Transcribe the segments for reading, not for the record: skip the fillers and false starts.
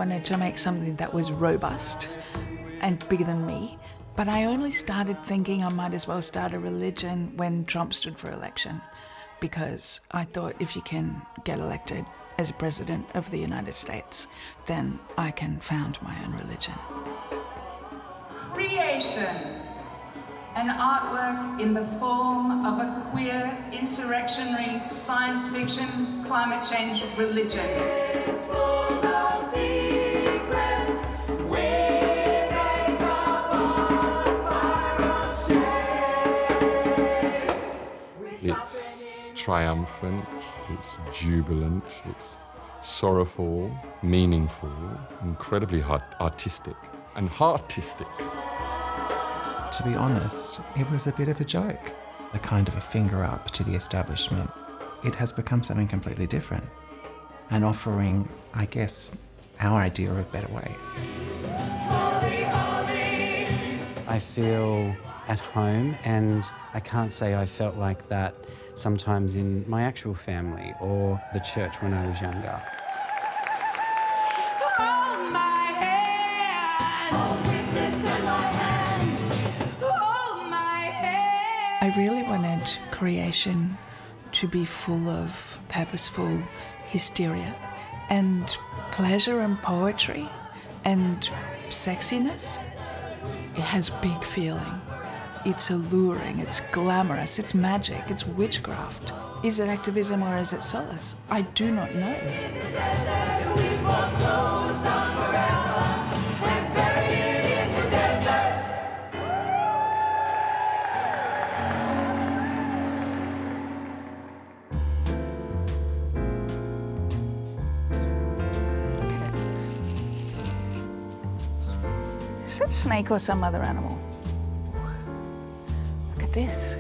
wanted to make something that was robust and bigger than me, but I only started thinking I might as well start a religion when Trump stood for election, because I thought if you can get elected as a president of the United States, then I can found my own religion. Creation, an artwork in the form of a queer, insurrectionary, science fiction, climate change religion. It's triumphant, it's jubilant, it's sorrowful, meaningful, incredibly artistic and heartistic. To be honest, it was a bit of a joke, a kind of a finger up to the establishment. It has become something completely different and offering, I guess, our idea of a better way. I feel at home, and I can't say I felt like that sometimes in my actual family or the church when I was younger. Hold my hand. Hold witness in my hand. Hold my hand. I really wanted creation to be full of purposeful hysteria and pleasure and poetry and sexiness. It has big feeling. It's alluring, it's glamorous, it's magic, it's witchcraft. Is it activism or is it solace? I do not know. Is it a snake or some other animal? Look at this.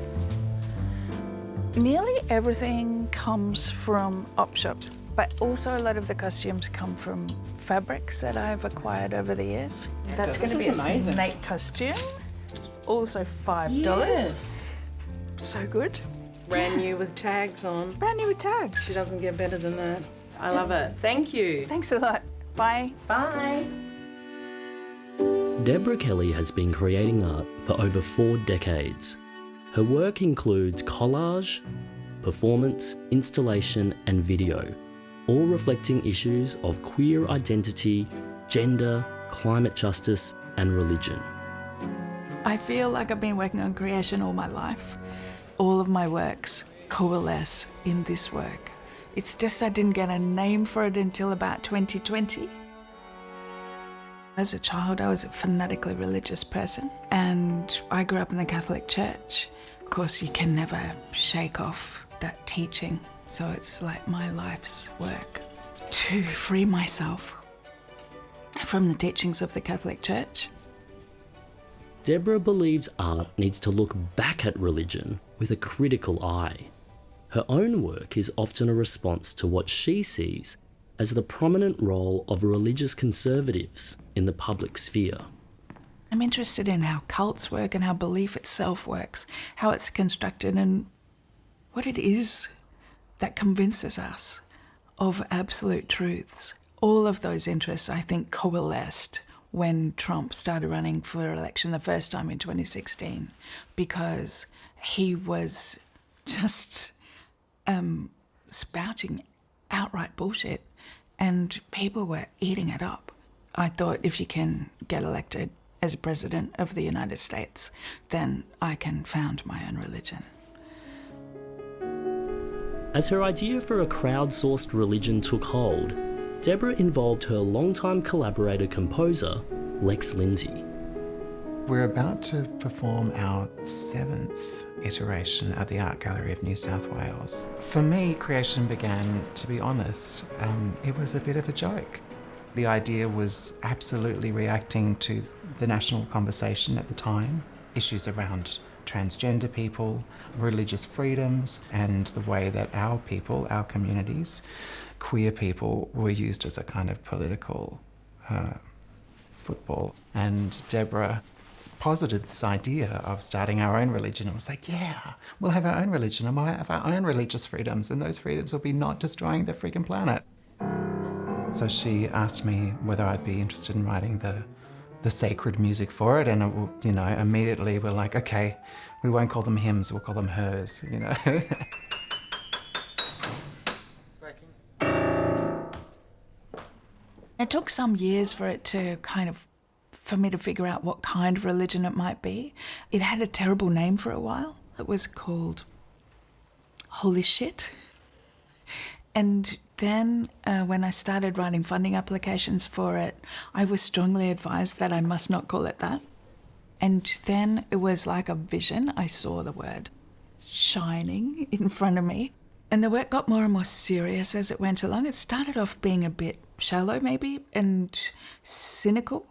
Nearly everything comes from op shops, but also a lot of the costumes come from fabrics that I've acquired over the years. That's going to be a snake costume. Also $5. Yes. So good. Brand new with tags on. Brand new with tags. She doesn't get better than that. I love it. Thank you. Thanks a lot. Bye. Bye. Deborah Kelly has been creating art for over 4 decades. Her work includes collage, performance, installation and video, all reflecting issues of queer identity, gender, climate justice and religion. I feel like I've been working on creation all my life. All of my works coalesce in this work. It's just I didn't get a name for it until about 2020. As a child, I was a fanatically religious person, and I grew up in the Catholic Church. Of course, you can never shake off that teaching, so it's like my life's work to free myself from the teachings of the Catholic Church. Deborah believes art needs to look back at religion with a critical eye. Her own work is often a response to what she sees as the prominent role of religious conservatives in the public sphere. I'm interested in how cults work and how belief itself works, how it's constructed and what it is that convinces us of absolute truths. All of those interests, I think, coalesced when Trump started running for election the first time in 2016, because he was just spouting outright bullshit and people were eating it up. I thought if you can get elected as a president of the United States, then I can found my own religion. As her idea for a crowdsourced religion took hold, Deborah involved her longtime collaborator composer, Lex Lindsay. We're about to perform our 7th iteration at the Art Gallery of New South Wales. For me, creation began, to be honest, it was a bit of a joke. The idea was absolutely reacting to the national conversation at the time, issues around transgender people, religious freedoms, and the way that our people, our communities, queer people, were used as a kind of political football. And Deborah posited this idea of starting our own religion. I was like, yeah, we'll have our own religion and we'll have our own religious freedoms, and those freedoms will be not destroying the freaking planet. So she asked me whether I'd be interested in writing the sacred music for it, and immediately we're like, okay, we won't call them hymns, we'll call them hers, It took some years for me to figure out what kind of religion it might be. It had a terrible name for a while. It was called Holy Shit. And then when I started writing funding applications for it, I was strongly advised that I must not call it that. And then it was like a vision. I saw the word shining in front of me. And the work got more and more serious as it went along. It started off being a bit shallow maybe, and cynical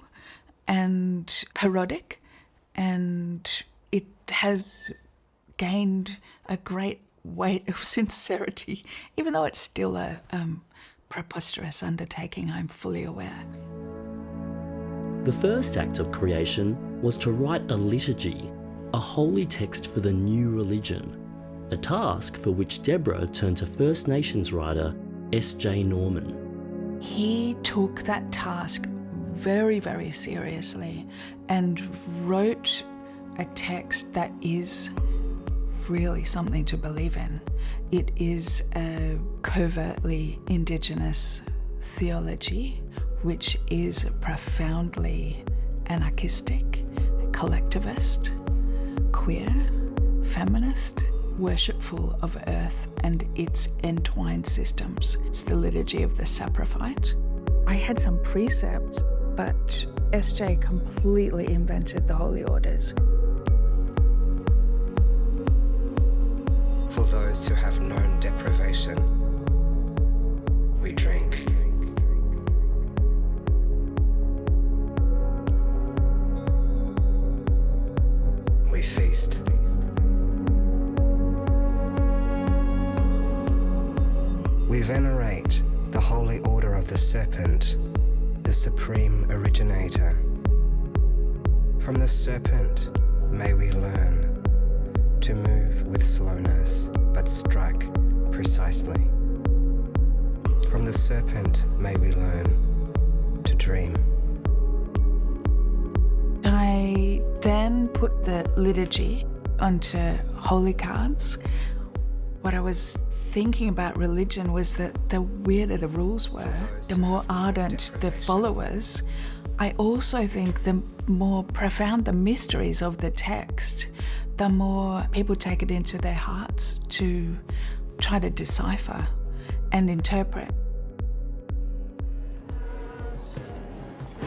and parodic. And it has gained a great weight of sincerity, even though it's still a preposterous undertaking, I'm fully aware. The first act of creation was to write a liturgy, a holy text for the new religion, a task for which Deborah turned to First Nations writer S.J. Norman. He took that task very, very seriously and wrote a text that is really something to believe in. It is a covertly Indigenous theology, which is profoundly anarchistic, collectivist, queer, feminist, worshipful of earth and its entwined systems. It's the liturgy of the saprophyte. I had some precepts, but SJ completely invented the holy orders. For those who have known deprivation, we drink. We feast. We venerate the holy order of the serpent, the supreme originator. From the serpent may we learn to move with slowness, but strike precisely. From the serpent may we learn to dream. I then put the liturgy onto holy cards. What I was thinking about religion was that the weirder the rules were, the more ardent the followers. I also think the more profound the mysteries of the text, the more people take it into their hearts to try to decipher and interpret.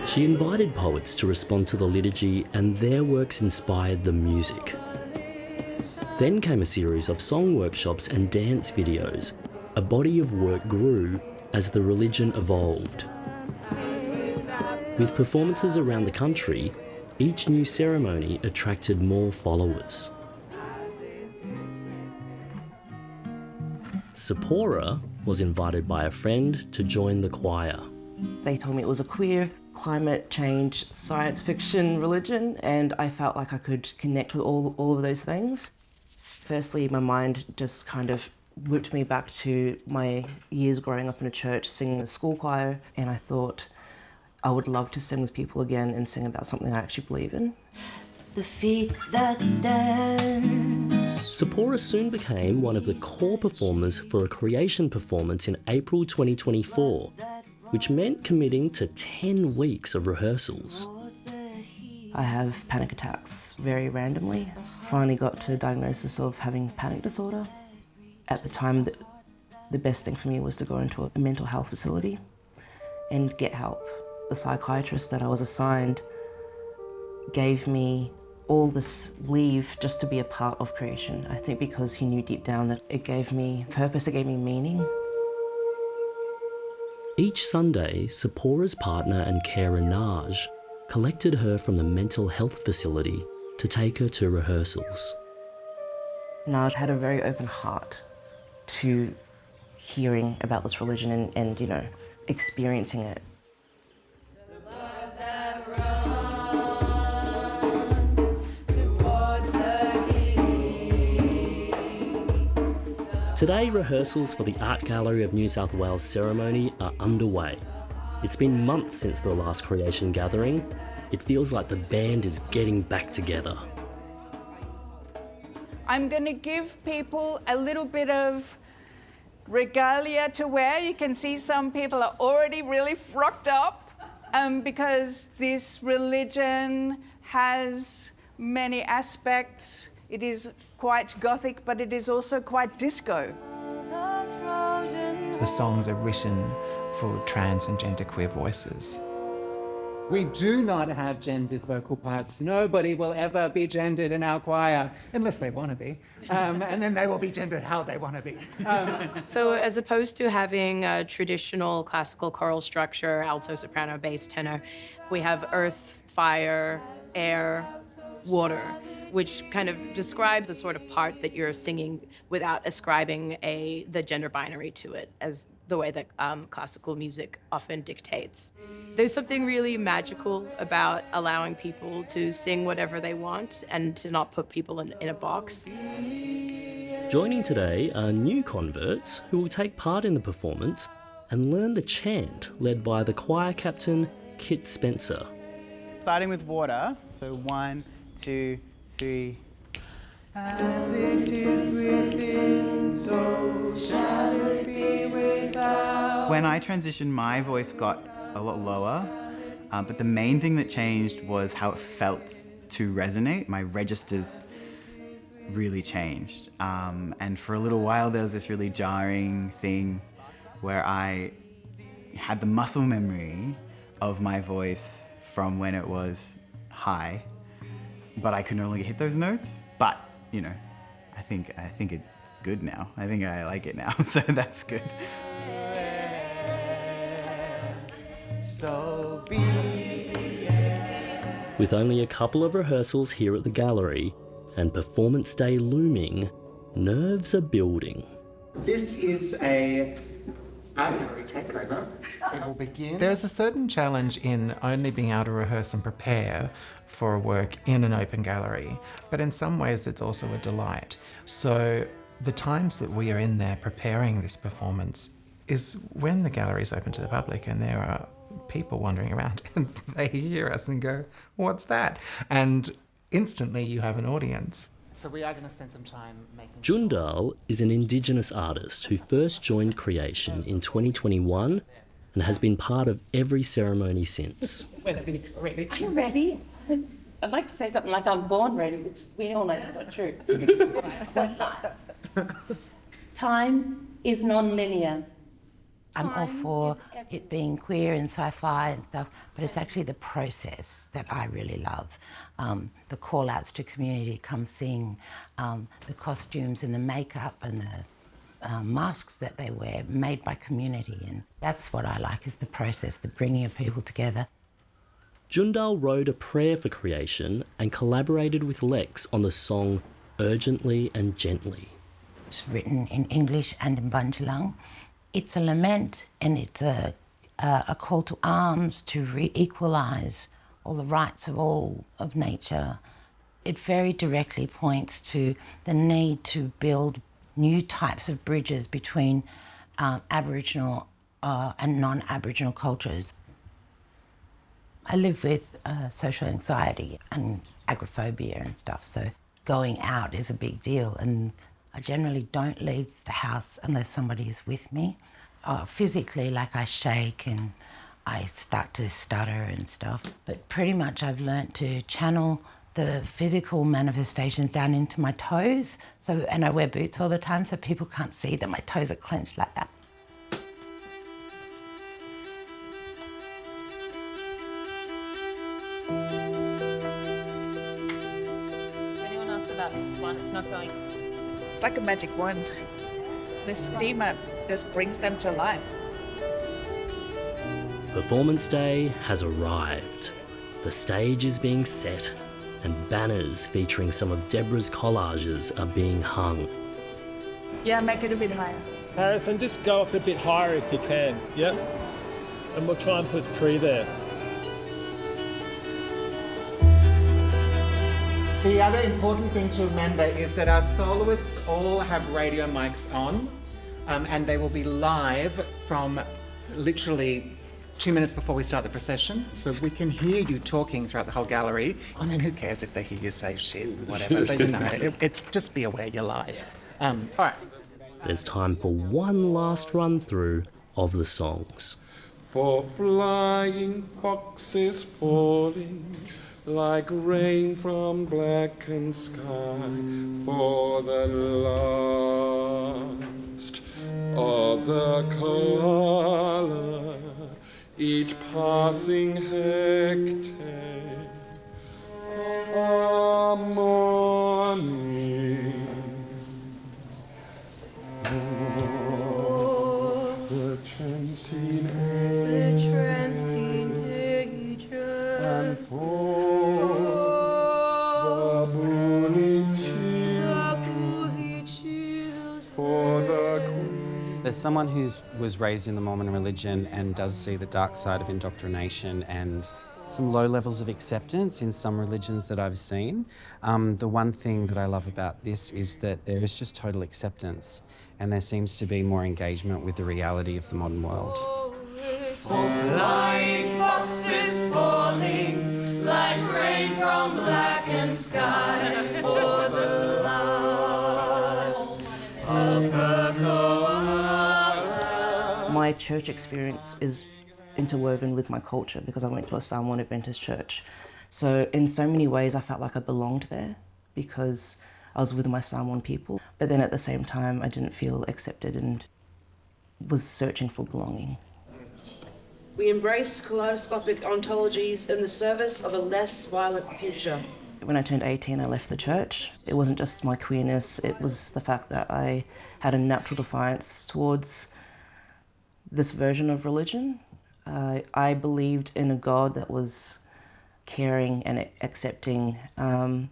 She invited poets to respond to the liturgy, and their works inspired the music. Then came a series of song workshops and dance videos. A body of work grew as the religion evolved. With performances around the country, each new ceremony attracted more followers. Sepora was invited by a friend to join the choir. They told me it was a queer, climate change, science fiction religion, and I felt like I could connect with all of those things. Firstly, my mind just kind of whipped me back to my years growing up in a church, singing in the school choir, and I thought I would love to sing with people again and sing about something I actually believe in. The feet that dance. Sepora soon became one of the core performers for a creation performance in April 2024, which meant committing to 10 weeks of rehearsals. I have panic attacks very randomly. Finally got to a diagnosis of having panic disorder. At the time, the best thing for me was to go into a mental health facility and get help. The psychiatrist that I was assigned gave me all this leave just to be a part of creation. I think because he knew deep down that it gave me purpose, it gave me meaning. Each Sunday, Sepora's partner and carer Naj collected her from the mental health facility to take her to rehearsals. Naj had a very open heart to hearing about this religion and experiencing it. Today, rehearsals for the Art Gallery of New South Wales ceremony are underway. It's been months since the last creation gathering. It feels like the band is getting back together. I'm going to give people a little bit of regalia to wear. You can see some people are already really frocked up because this religion has many aspects. It is quite gothic, but it is also quite disco. The songs are written for trans and genderqueer voices. We do not have gendered vocal parts. Nobody will ever be gendered in our choir, unless they want to be. And then they will be gendered how they want to be. So as opposed to having a traditional classical choral structure, alto, soprano, bass, tenor, we have earth, fire, air, water, which kind of describe the sort of part that you're singing without ascribing the gender binary to it, as the way that classical music often dictates. There's something really magical about allowing people to sing whatever they want and to not put people in a box. Joining today are new converts who will take part in the performance and learn the chant led by the choir captain, Kit Spencer. Starting with water, so 1, 2, 3. As it is within, so shall it be without. When I transitioned, my voice got a lot lower, but the main thing that changed was how it felt to resonate. My registers really changed, and for a little while there was this really jarring thing where I had the muscle memory of my voice from when it was high, but I could no longer hit those notes. But you know, I think it's good now. I think I like it now, so that's good. So be. With only a couple of rehearsals here at the gallery and performance day looming, nerves are building. This is a art gallery takeover, so we'll begin. There's a certain challenge in only being able to rehearse and prepare for a work in an open gallery, but in some ways it's also a delight. So the times that we are in there preparing this performance is when the gallery is open to the public and there are people wandering around and they hear us and go, "What's that?" And instantly you have an audience. So we are going to spend some time making Juundaal is an Indigenous artist who first joined Creation in 2021 and has been part of every ceremony since. Are you ready? I'd like to say something like I'm born ready, which we all know that's not true. Time is non-linear. I'm all for it being queer and sci-fi and stuff, but it's actually the process that I really love. The call-outs to community, come sing, the costumes and the makeup and the masks that they wear, made by community, and that's what I like, is the process, the bringing of people together. Juundaal wrote a prayer for Creation and collaborated with Lex on the song Urgently and Gently. It's written in English and in Bunjalung. It's a lament and it's a call to arms to re-equalise all the rights of nature. It very directly points to the need to build new types of bridges between Aboriginal and non-Aboriginal cultures. I live with social anxiety and agoraphobia and stuff, so going out is a big deal, and I generally don't leave the house unless somebody is with me. Physically, like I shake and I start to stutter and stuff, but pretty much I've learnt to channel the physical manifestations down into my toes. So, and I wear boots all the time so people can't see that my toes are clenched like that. Anyone else about one? It's not going. It's like a magic wand. The steamer just brings them to life. Performance day has arrived. The stage is being set and banners featuring some of Deborah's collages are being hung. Yeah, make it a bit higher. Harrison, just go up a bit higher if you can, yep. And we'll try and put 3 there. The other important thing to remember is that our soloists all have radio mics on, and they will be live from literally 2 minutes before we start the procession, so we can hear you talking throughout the whole gallery. I mean, who cares if they hear you say shit, whatever, but you know, it's just be aware you're live. All right. There's time for one last run through of the songs. For flying foxes falling like rain from blackened sky, for the last of the colour, each passing hectare, a morning. The trans teenager, and for the bully child, for the queen. As someone who was raised in the Mormon religion and does see the dark side of indoctrination and some low levels of acceptance in some religions that I've seen, the one thing that I love about this is that there is just total acceptance and there seems to be more engagement with the reality of the modern world. For flying foxes falling like rain from blackened sky, for the last of the colour. My church experience is interwoven with my culture because I went to a Psalm 1 Adventist church. So in so many ways I felt like I belonged there because I was with my Psalm 1 people. But then at the same time I didn't feel accepted and was searching for belonging. We embrace kaleidoscopic ontologies in the service of a less violent future. When I turned 18, I left the church. It wasn't just my queerness, it was the fact that I had a natural defiance towards this version of religion. I believed in a God that was caring and accepting and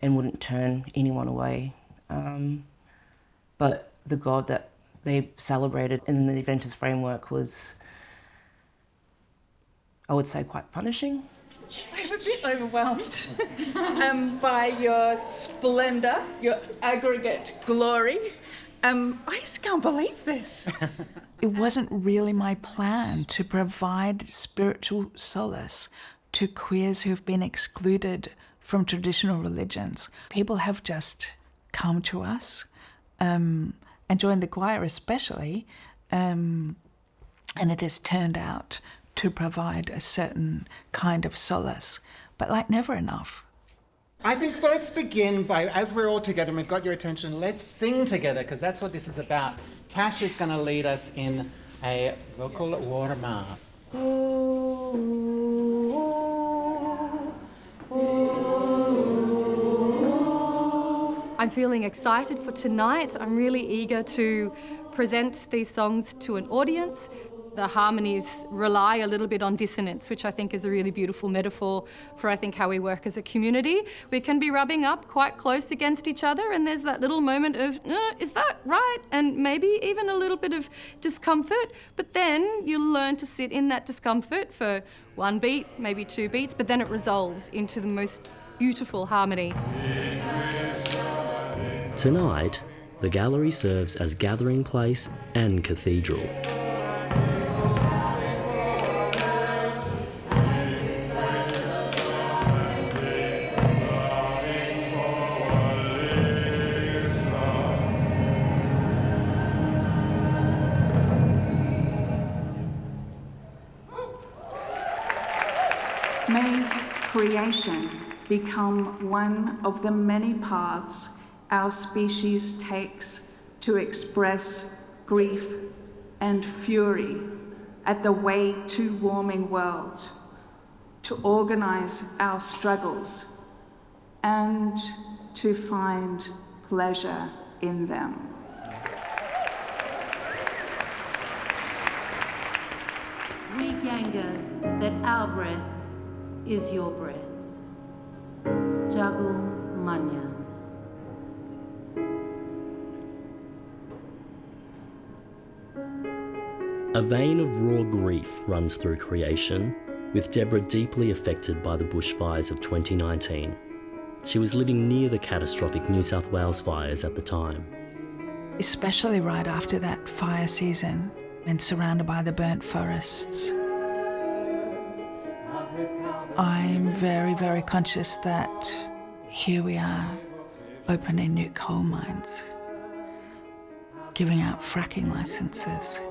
wouldn't turn anyone away. But the God that they celebrated in the Adventist framework was, I would say, quite punishing. I'm a bit overwhelmed by your splendour, your aggregate glory. I just can't believe this. It wasn't really my plan to provide spiritual solace to queers who've been excluded from traditional religions. People have just come to us and joined the choir especially, and it has turned out to provide a certain kind of solace, but like never enough. I think let's begin by, as we're all together and we've got your attention, let's sing together because that's what this is about. Tash is going to lead us in a vocal warm-up. I'm feeling excited for tonight. I'm really eager to present these songs to an audience. The harmonies rely a little bit on dissonance, which I think is a really beautiful metaphor for, I think, how we work as a community. We can be rubbing up quite close against each other, and there's that little moment of, is that right? And maybe even a little bit of discomfort, but then you learn to sit in that discomfort for one beat, maybe 2 beats, but then it resolves into the most beautiful harmony. Tonight, the gallery serves as gathering place and cathedral. May creation become one of the many paths our species takes to express grief and fury at the way too warming world, to organise our struggles and to find pleasure in them. We ganga that our breath is your breath. Jagu Manya. A vein of raw grief runs through creation, with Deborah deeply affected by the bushfires of 2019. She was living near the catastrophic New South Wales fires at the time. Especially right after that fire season and surrounded by the burnt forests. I'm very, very conscious that here we are opening new coal mines, giving out fracking licenses,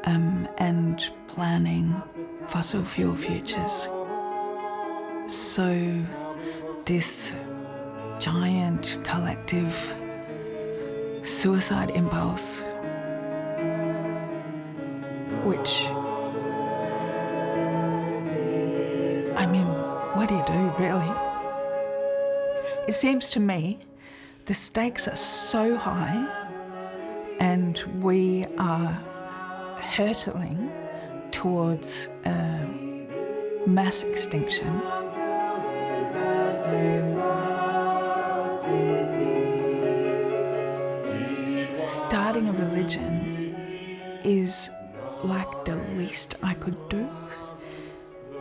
and planning fossil fuel futures. So this giant collective suicide impulse, which, I mean, what do you do, really? It seems to me the stakes are so high and we are hurtling towards mass extinction. Starting a religion is like the least I could do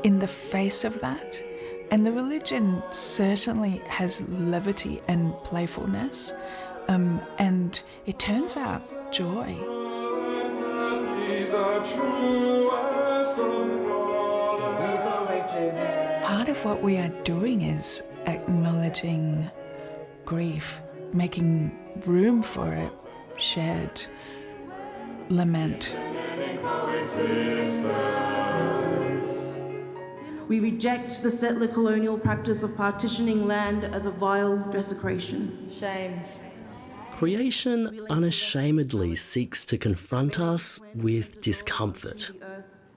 in the face of that. And the religion certainly has levity and playfulness, and it turns out joy. Part of what we are doing is acknowledging grief, making room for it, shared lament. We reject the settler colonial practice of partitioning land as a vile desecration. Shame. Creation unashamedly seeks to confront us with discomfort.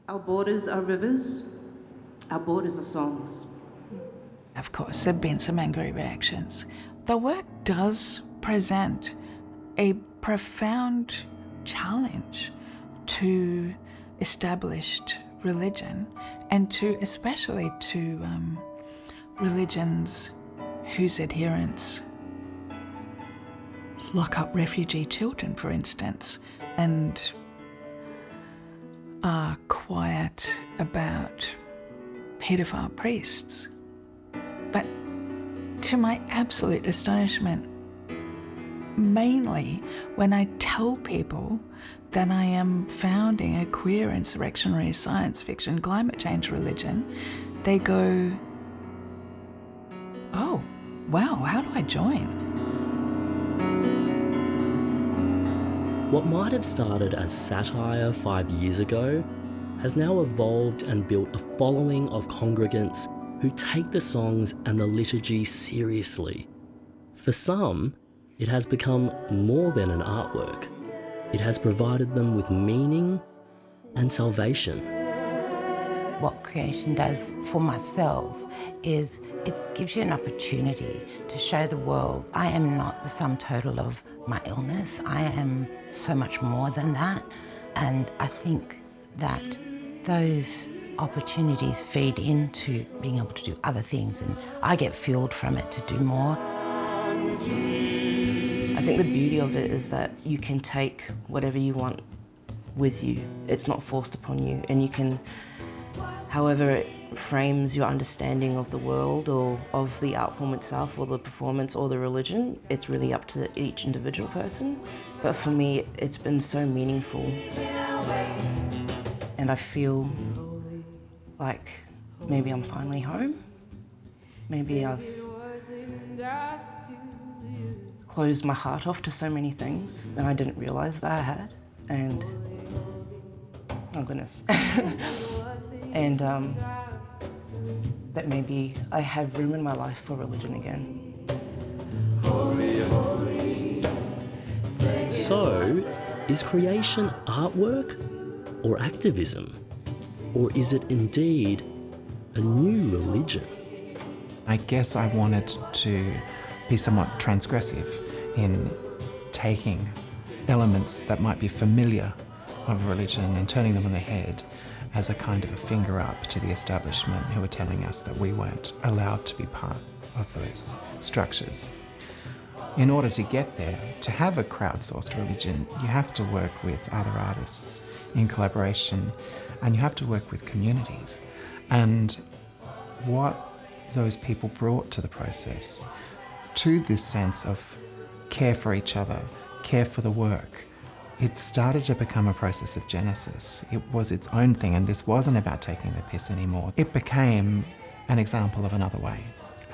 Our borders are rivers, our borders are songs. Of course, there have been some angry reactions. The work does present a profound challenge to established religion, and especially to religions whose adherents lock up refugee children, for instance, and are quiet about paedophile priests. But to my absolute astonishment, mainly when I tell people that I am founding a queer insurrectionary science fiction climate change religion, they go, "Oh, wow, how do I join?" What might have started as satire 5 years ago has now evolved and built a following of congregants who take the songs and the liturgy seriously. For some, it has become more than an artwork. It has provided them with meaning and salvation. What creation does for myself is it gives you an opportunity to show the world I am not the sum total of my illness. I am so much more than that. And I think that those opportunities feed into being able to do other things, and I get fueled from it to do more. I think the beauty of it is that you can take whatever you want with you. It's not forced upon you, and you can, however it frames your understanding of the world or of the art form itself or the performance or the religion, it's really up to each individual person. But for me, it's been so meaningful. And I feel like maybe I'm finally home. Maybe I've closed my heart off to so many things and I didn't realise that I had. And, oh goodness. And that maybe I have room in my life for religion again. So, is creation artwork or activism? Or is it indeed a new religion? I guess I wanted to be somewhat transgressive in taking elements that might be familiar of religion and turning them on their head as a kind of a finger up to the establishment who were telling us that we weren't allowed to be part of those structures. In order to get there, to have a crowdsourced religion, you have to work with other artists in collaboration, and you have to work with communities. And what those people brought to the process, to this sense of care for each other, care for the work, it started to become a process of genesis. It was its own thing, and this wasn't about taking the piss anymore. It became an example of another way.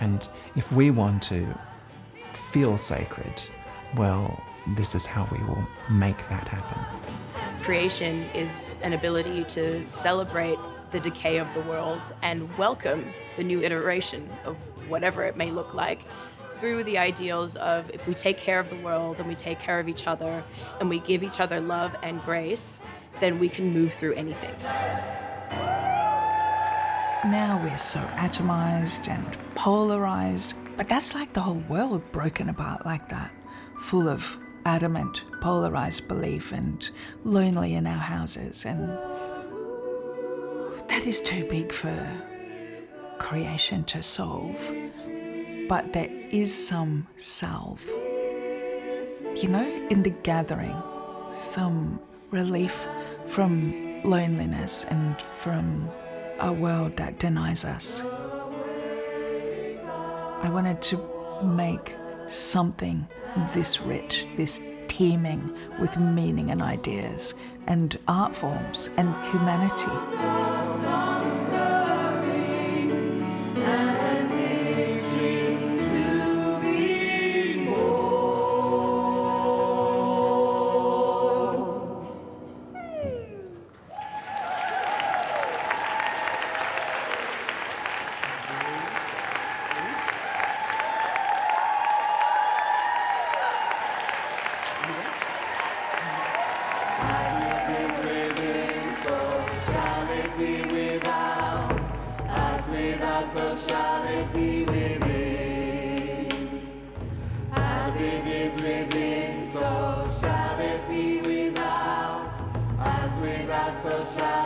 And if we want to feel sacred, well, this is how we will make that happen. Creation is an ability to celebrate the decay of the world and welcome the new iteration of whatever it may look like through the ideals of if we take care of the world and we take care of each other and we give each other love and grace, then we can move through anything. Now we're so atomized and polarized, but that's like the whole world broken apart like that, full of adamant, polarized belief and lonely in our houses, and that is too big for creation to solve. But there is some salve, you know, in the gathering, some relief from loneliness and from a world that denies us. I wanted to make something this rich, this teeming with meaning and ideas and art forms and humanity. So shall it be within. As it is within, so shall it be without. As without, so shall